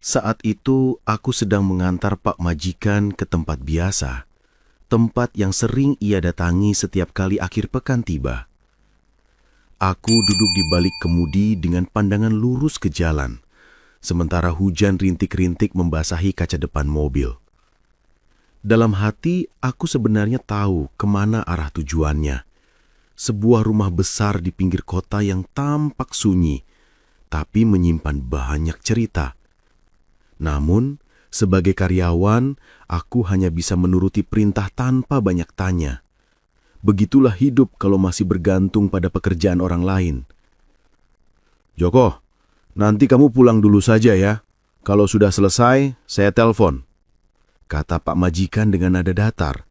Saat itu aku sedang mengantar Pak Majikan ke tempat biasa, tempat yang sering ia datangi setiap kali akhir pekan tiba. Aku duduk di balik kemudi dengan pandangan lurus ke jalan, sementara hujan rintik-rintik membasahi kaca depan mobil. Dalam hati, aku sebenarnya tahu kemana arah tujuannya. Sebuah rumah besar di pinggir kota yang tampak sunyi, tapi menyimpan banyak cerita. Namun, sebagai karyawan, aku hanya bisa menuruti perintah tanpa banyak tanya. Begitulah hidup kalau masih bergantung pada pekerjaan orang lain. Joko, nanti kamu pulang dulu saja ya. Kalau sudah selesai, saya telepon, kata Pak Majikan dengan nada datar.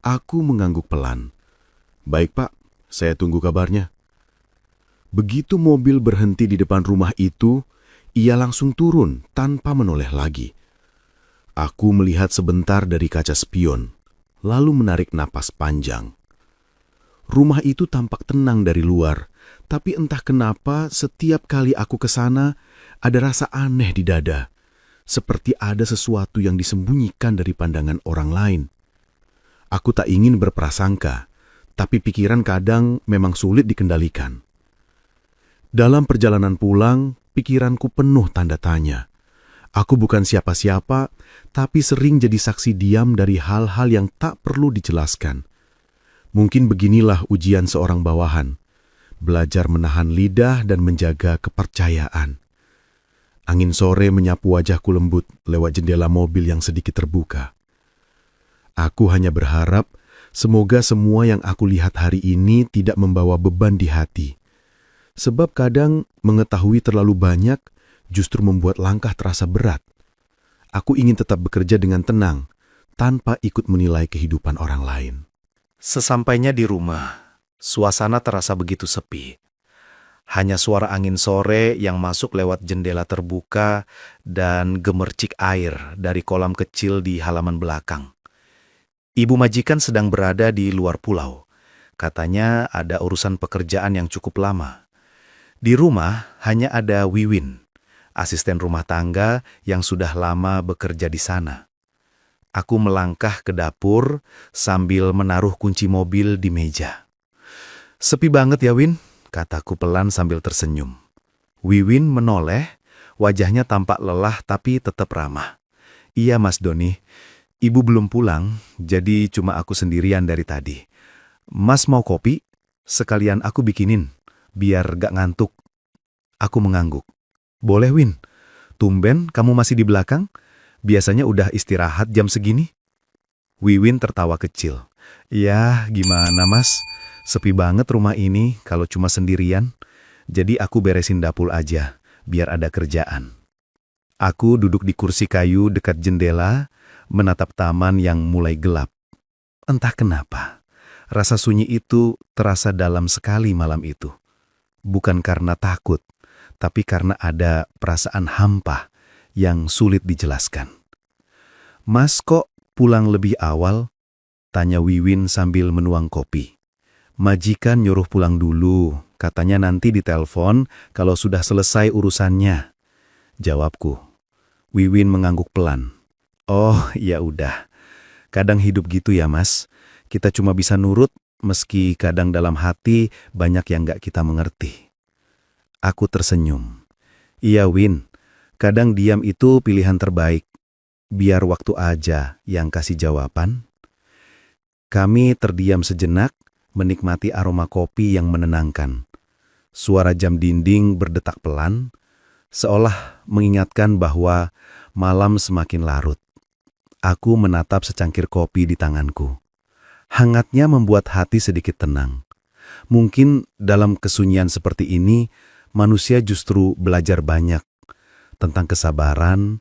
Aku mengangguk pelan. Baik Pak, saya tunggu kabarnya. Begitu mobil berhenti di depan rumah itu, ia langsung turun tanpa menoleh lagi. Aku melihat sebentar dari kaca spion, lalu menarik napas panjang. Rumah itu tampak tenang dari luar, tapi entah kenapa setiap kali aku ke sana, ada rasa aneh di dada. Seperti ada sesuatu yang disembunyikan dari pandangan orang lain. Aku tak ingin berprasangka, tapi pikiran kadang memang sulit dikendalikan. Dalam perjalanan pulang, pikiranku penuh tanda tanya. Aku bukan siapa-siapa, tapi sering jadi saksi diam dari hal-hal yang tak perlu dijelaskan. Mungkin beginilah ujian seorang bawahan, belajar menahan lidah dan menjaga kepercayaan. Angin sore menyapu wajahku lembut lewat jendela mobil yang sedikit terbuka. Aku hanya berharap semoga semua yang aku lihat hari ini tidak membawa beban di hati. Sebab kadang mengetahui terlalu banyak justru membuat langkah terasa berat. Aku ingin tetap bekerja dengan tenang, tanpa ikut menilai kehidupan orang lain. Sesampainya di rumah, suasana terasa begitu sepi. Hanya suara angin sore yang masuk lewat jendela terbuka dan gemercik air dari kolam kecil di halaman belakang. Ibu majikan sedang berada di luar pulau. Katanya ada urusan pekerjaan yang cukup lama. Di rumah hanya ada Wiwin, asisten rumah tangga yang sudah lama bekerja di sana. Aku melangkah ke dapur sambil menaruh kunci mobil di meja. "Sepi banget ya, Win," kataku pelan sambil tersenyum. Wiwin menoleh, wajahnya tampak lelah tapi tetap ramah. "Iya, Mas Doni, Ibu belum pulang, jadi cuma aku sendirian dari tadi. Mas mau kopi? Sekalian aku bikinin, biar gak ngantuk." Aku mengangguk. "Boleh, Win. Tumben kamu masih di belakang? Biasanya udah istirahat jam segini?" Wiwin tertawa kecil. "Ya, gimana Mas? Sepi banget rumah ini kalau cuma sendirian. Jadi aku beresin dapur aja, biar ada kerjaan." Aku duduk di kursi kayu dekat jendela, menatap taman yang mulai gelap. Entah kenapa, rasa sunyi itu terasa dalam sekali malam itu. Bukan karena takut, tapi karena ada perasaan hampa yang sulit dijelaskan. "Mas kok pulang lebih awal?" tanya Wiwin sambil menuang kopi. "Majikan nyuruh pulang dulu, katanya nanti ditelepon kalau sudah selesai urusannya," jawabku. Wiwin mengangguk pelan. "Oh, ya udah. Kadang hidup gitu ya, Mas. Kita cuma bisa nurut, meski kadang dalam hati banyak yang gak kita mengerti." Aku tersenyum. "Iya, Win. Kadang diam itu pilihan terbaik. Biar waktu aja yang kasih jawaban." Kami terdiam sejenak, menikmati aroma kopi yang menenangkan. Suara jam dinding berdetak pelan, seolah mengingatkan bahwa malam semakin larut. Aku menatap secangkir kopi di tanganku. Hangatnya membuat hati sedikit tenang. Mungkin dalam kesunyian seperti ini, manusia justru belajar banyak tentang kesabaran,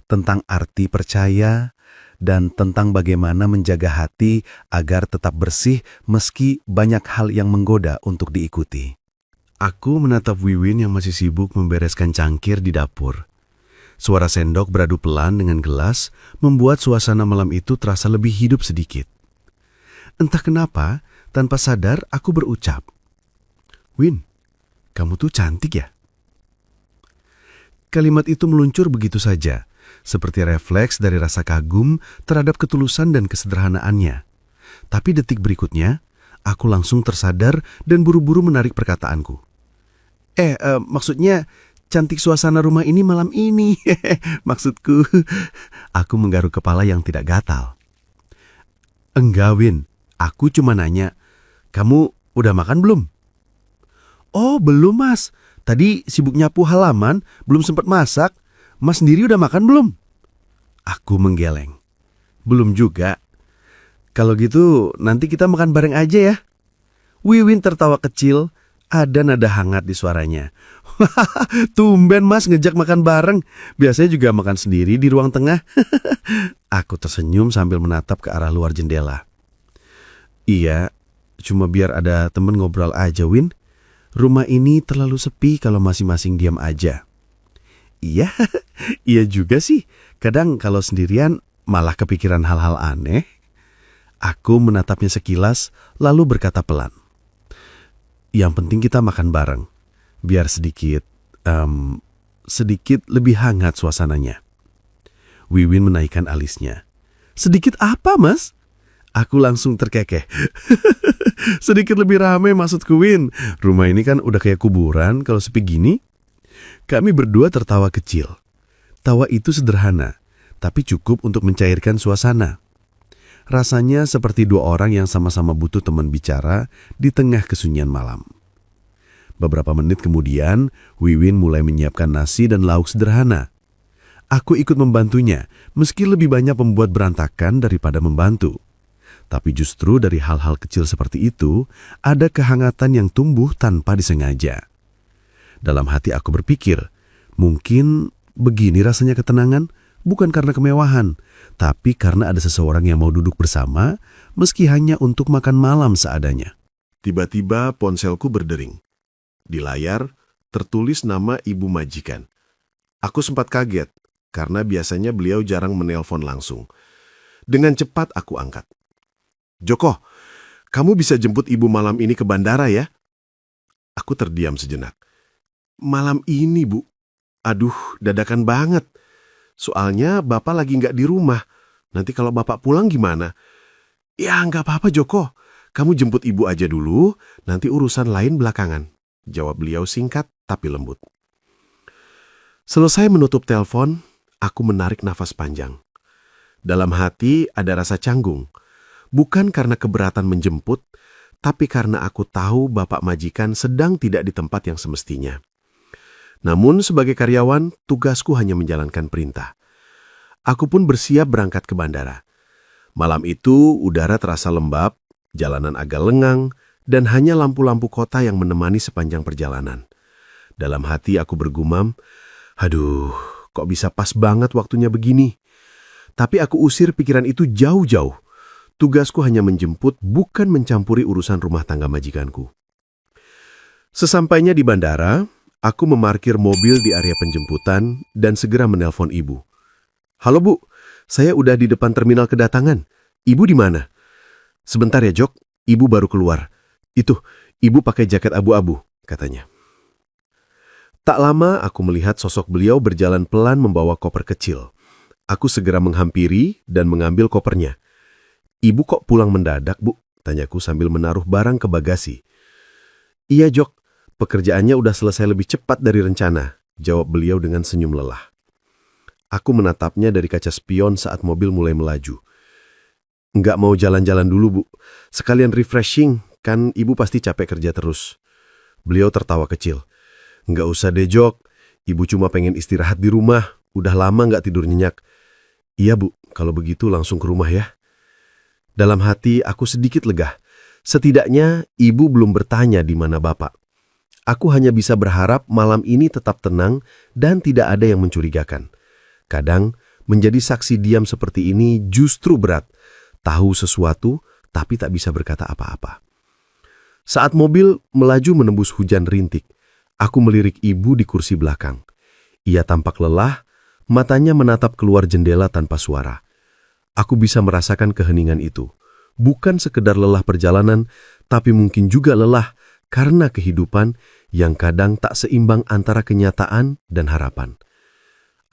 tentang arti percaya, dan tentang bagaimana menjaga hati agar tetap bersih meski banyak hal yang menggoda untuk diikuti. Aku menatap Wiwin yang masih sibuk membereskan cangkir di dapur. Suara sendok beradu pelan dengan gelas membuat suasana malam itu terasa lebih hidup sedikit. Entah kenapa, tanpa sadar aku berucap, "Win, kamu tuh cantik ya?" Kalimat itu meluncur begitu saja, seperti refleks dari rasa kagum terhadap ketulusan dan kesederhanaannya. Tapi detik berikutnya, aku langsung tersadar dan buru-buru menarik perkataanku. Maksudnya cantik suasana rumah ini malam ini. Maksudku, aku menggaruk kepala yang tidak gatal. Enggak, Win. Aku cuma nanya, kamu udah makan belum? Oh, belum, Mas. Tadi sibuk nyapu halaman, belum sempat masak. Mas sendiri udah makan belum? Aku menggeleng. Belum juga. Kalau gitu, nanti kita makan bareng aja ya. Wiwin tertawa kecil, ada nada hangat di suaranya. Tumben Mas ngejak makan bareng. Biasanya juga makan sendiri di ruang tengah. Aku tersenyum sambil menatap ke arah luar jendela. Iya, cuma biar ada temen ngobrol aja, Win. Rumah ini terlalu sepi kalau masing-masing diam aja. Iya, iya juga sih. Kadang kalau sendirian malah kepikiran hal-hal aneh. Aku menatapnya sekilas, lalu berkata pelan. Yang penting kita makan bareng. Biar sedikit lebih hangat suasananya. Wiwin menaikkan alisnya. Sedikit apa, Mas? Aku langsung terkekeh. Sedikit lebih ramai maksudku, Win. Rumah ini kan udah kayak kuburan kalau sepi gini. Kami berdua tertawa kecil. Tawa itu sederhana, tapi cukup untuk mencairkan suasana. Rasanya seperti dua orang yang sama-sama butuh teman bicara di tengah kesunyian malam. Beberapa menit kemudian, Wiwin mulai menyiapkan nasi dan lauk sederhana. Aku ikut membantunya, meski lebih banyak membuat berantakan daripada membantu. Tapi justru dari hal-hal kecil seperti itu, ada kehangatan yang tumbuh tanpa disengaja. Dalam hati aku berpikir, mungkin begini rasanya ketenangan, bukan karena kemewahan, tapi karena ada seseorang yang mau duduk bersama, meski hanya untuk makan malam seadanya. Tiba-tiba ponselku berdering. Di layar, tertulis nama ibu majikan. Aku sempat kaget, karena biasanya beliau jarang menelpon langsung. Dengan cepat aku angkat. Joko, kamu bisa jemput ibu malam ini ke bandara ya? Aku terdiam sejenak. Malam ini, Bu. Aduh, dadakan banget. Soalnya Bapak lagi nggak di rumah. Nanti kalau Bapak pulang gimana? Ya, nggak apa-apa, Joko. Kamu jemput ibu aja dulu, nanti urusan lain belakangan. Jawab beliau singkat tapi lembut. Selesai menutup telepon, aku menarik nafas panjang. Dalam hati ada rasa canggung. Bukan karena keberatan menjemput, tapi karena aku tahu bapak majikan sedang tidak di tempat yang semestinya. Namun sebagai karyawan, tugasku hanya menjalankan perintah. Aku pun bersiap berangkat ke bandara. Malam itu udara terasa lembab, jalanan agak lengang, dan hanya lampu-lampu kota yang menemani sepanjang perjalanan. Dalam hati aku bergumam, aduh, kok bisa pas banget waktunya begini? Tapi aku usir pikiran itu jauh-jauh. Tugasku hanya menjemput, bukan mencampuri urusan rumah tangga majikanku. Sesampainya di bandara, aku memarkir mobil di area penjemputan dan segera menelpon ibu. Halo Bu, saya udah di depan terminal kedatangan. Ibu di mana? Sebentar ya Jok, ibu baru keluar. Itu, ibu pakai jaket abu-abu, katanya. Tak lama aku melihat sosok beliau berjalan pelan membawa koper kecil. Aku segera menghampiri dan mengambil kopernya. Ibu kok pulang mendadak, Bu? Tanyaku sambil menaruh barang ke bagasi. Iya, Jok. Pekerjaannya udah selesai lebih cepat dari rencana, jawab beliau dengan senyum lelah. Aku menatapnya dari kaca spion saat mobil mulai melaju. Nggak mau jalan-jalan dulu, Bu. Sekalian refreshing, kan Ibu pasti capek kerja terus. Beliau tertawa kecil. Nggak usah deh, Jok. Ibu cuma pengen istirahat di rumah. Udah lama nggak tidur nyenyak. Iya, Bu. Kalau begitu langsung ke rumah ya. Dalam hati aku sedikit lega. Setidaknya ibu belum bertanya di mana bapak. Aku hanya bisa berharap malam ini tetap tenang dan tidak ada yang mencurigakan. Kadang menjadi saksi diam seperti ini justru berat. Tahu sesuatu tapi tak bisa berkata apa-apa. Saat mobil melaju menembus hujan rintik, aku melirik ibu di kursi belakang. Ia tampak lelah, matanya menatap keluar jendela tanpa suara. Aku bisa merasakan keheningan itu. Bukan sekedar lelah perjalanan, tapi mungkin juga lelah karena kehidupan yang kadang tak seimbang antara kenyataan dan harapan.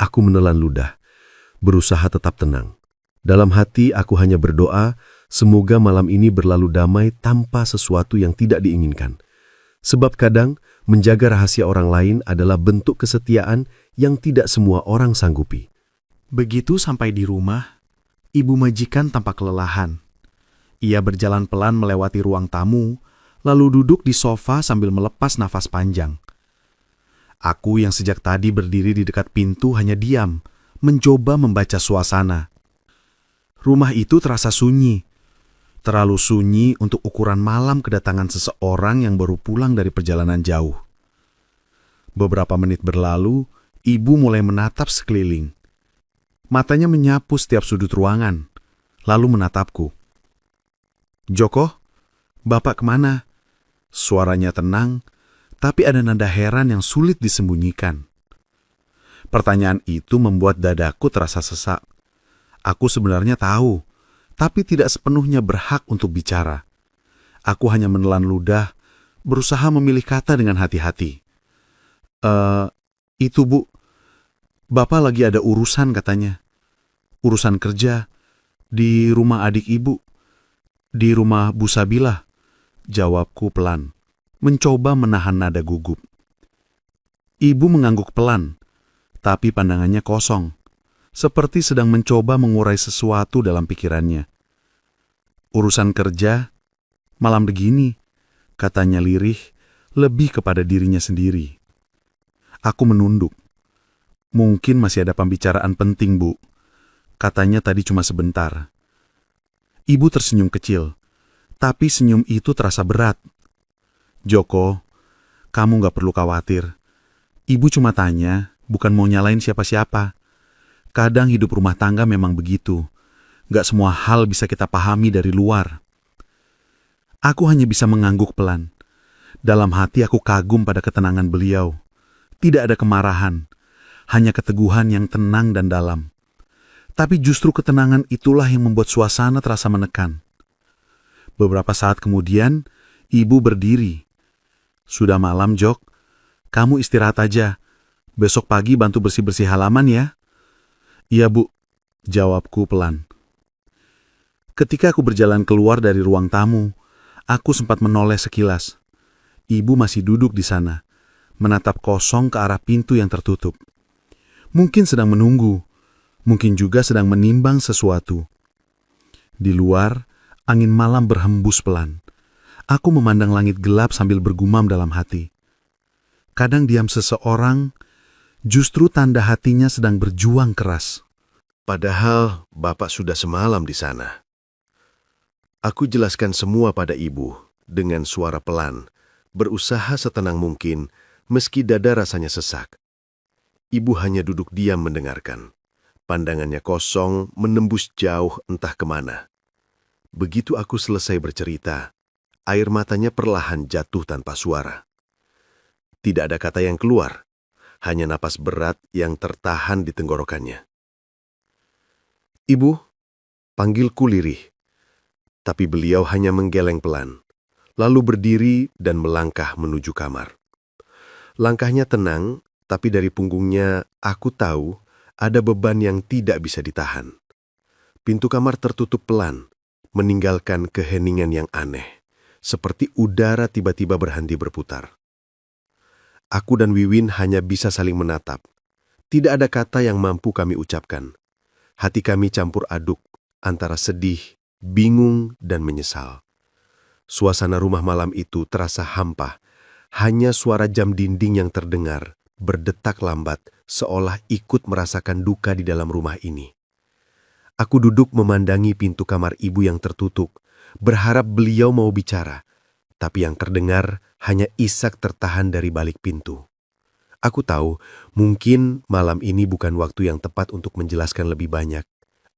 Aku menelan ludah, berusaha tetap tenang. Dalam hati aku hanya berdoa, semoga malam ini berlalu damai tanpa sesuatu yang tidak diinginkan. Sebab kadang menjaga rahasia orang lain adalah bentuk kesetiaan yang tidak semua orang sanggupi. Begitu sampai di rumah, ibu majikan tampak kelelahan. Ia berjalan pelan melewati ruang tamu, lalu duduk di sofa sambil melepas nafas panjang. Aku yang sejak tadi berdiri di dekat pintu hanya diam, mencoba membaca suasana. Rumah itu terasa sunyi. Terlalu sunyi untuk ukuran malam kedatangan seseorang yang baru pulang dari perjalanan jauh. Beberapa menit berlalu, ibu mulai menatap sekeliling. Matanya menyapu setiap sudut ruangan, lalu menatapku. "Joko, Bapak kemana?" Suaranya tenang, tapi ada nada heran yang sulit disembunyikan. Pertanyaan itu membuat dadaku terasa sesak. Aku sebenarnya tahu, tapi tidak sepenuhnya berhak untuk bicara. Aku hanya menelan ludah, berusaha memilih kata dengan hati-hati. Itu Bu, Bapak lagi ada urusan katanya. Urusan kerja, di rumah adik Ibu, di rumah Bu Sabilah," jawabku pelan, mencoba menahan nada gugup. Ibu mengangguk pelan, tapi pandangannya kosong, seperti sedang mencoba mengurai sesuatu dalam pikirannya. "Urusan kerja, malam begini," katanya lirih, lebih kepada dirinya sendiri. Aku menunduk. "Mungkin masih ada pembicaraan penting, Bu. Katanya tadi cuma sebentar." Ibu tersenyum kecil, tapi senyum itu terasa berat. "Joko, kamu gak perlu khawatir. Ibu cuma tanya, bukan mau nyalain siapa-siapa. Kadang hidup rumah tangga memang begitu. Gak semua hal bisa kita pahami dari luar." Aku hanya bisa mengangguk pelan. Dalam hati aku kagum pada ketenangan beliau. Tidak ada kemarahan, hanya keteguhan yang tenang dan dalam. Tapi justru ketenangan itulah yang membuat suasana terasa menekan. Beberapa saat kemudian, ibu berdiri. "Sudah malam, Jok. Kamu istirahat aja. Besok pagi bantu bersih-bersih halaman ya." "Iya, Bu," jawabku pelan. Ketika aku berjalan keluar dari ruang tamu, aku sempat menoleh sekilas. Ibu masih duduk di sana, menatap kosong ke arah pintu yang tertutup. Mungkin sedang menunggu, mungkin juga sedang menimbang sesuatu. Di luar, angin malam berhembus pelan. Aku memandang langit gelap sambil bergumam dalam hati. Kadang diam seseorang, justru tanda hatinya sedang berjuang keras. Padahal Bapak sudah semalam di sana. Aku jelaskan semua pada ibu dengan suara pelan, berusaha setenang mungkin meski dada rasanya sesak. Ibu hanya duduk diam mendengarkan. Pandangannya kosong, menembus jauh entah kemana. Begitu aku selesai bercerita, air matanya perlahan jatuh tanpa suara. Tidak ada kata yang keluar, hanya napas berat yang tertahan di tenggorokannya. "Ibu," panggilku lirih. Tapi beliau hanya menggeleng pelan, lalu berdiri dan melangkah menuju kamar. Langkahnya tenang, tapi dari punggungnya aku tahu ada beban yang tidak bisa ditahan. Pintu kamar tertutup pelan, meninggalkan keheningan yang aneh, seperti udara tiba-tiba berhenti berputar. Aku dan Wiwin hanya bisa saling menatap. Tidak ada kata yang mampu kami ucapkan. Hati kami campur aduk antara sedih, bingung, dan menyesal. Suasana rumah malam itu terasa hampa. Hanya suara jam dinding yang terdengar, berdetak lambat, seolah ikut merasakan duka di dalam rumah ini. Aku duduk memandangi pintu kamar ibu yang tertutup, berharap beliau mau bicara, tapi yang terdengar hanya isak tertahan dari balik pintu. Aku tahu, mungkin malam ini bukan waktu yang tepat untuk menjelaskan lebih banyak.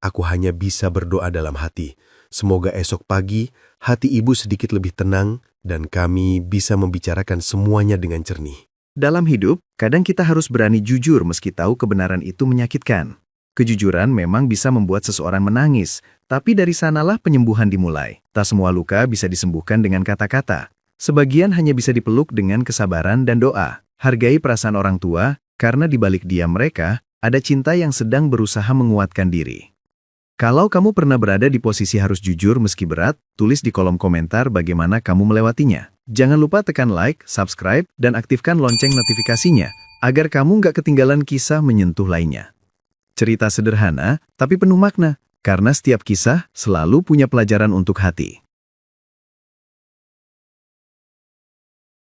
Aku hanya bisa berdoa dalam hati. Semoga esok pagi hati ibu sedikit lebih tenang dan kami bisa membicarakan semuanya dengan jernih. Dalam hidup, kadang kita harus berani jujur meski tahu kebenaran itu menyakitkan. Kejujuran memang bisa membuat seseorang menangis, tapi dari sanalah penyembuhan dimulai. Tak semua luka bisa disembuhkan dengan kata-kata. Sebagian hanya bisa dipeluk dengan kesabaran dan doa. Hargai perasaan orang tua, karena di balik diam mereka, ada cinta yang sedang berusaha menguatkan diri. Kalau kamu pernah berada di posisi harus jujur meski berat, tulis di kolom komentar bagaimana kamu melewatinya. Jangan lupa tekan like, subscribe, dan aktifkan lonceng notifikasinya, agar kamu nggak ketinggalan kisah menyentuh lainnya. Cerita sederhana, tapi penuh makna, karena setiap kisah selalu punya pelajaran untuk hati.